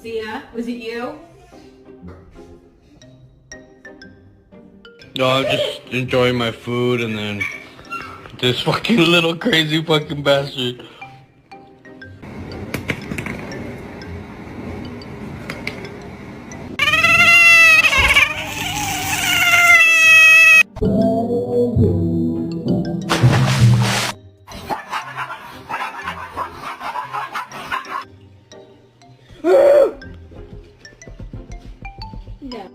Zena, was it you? No, I'm just enjoying my food and then this fucking little crazy fucking bastard. No.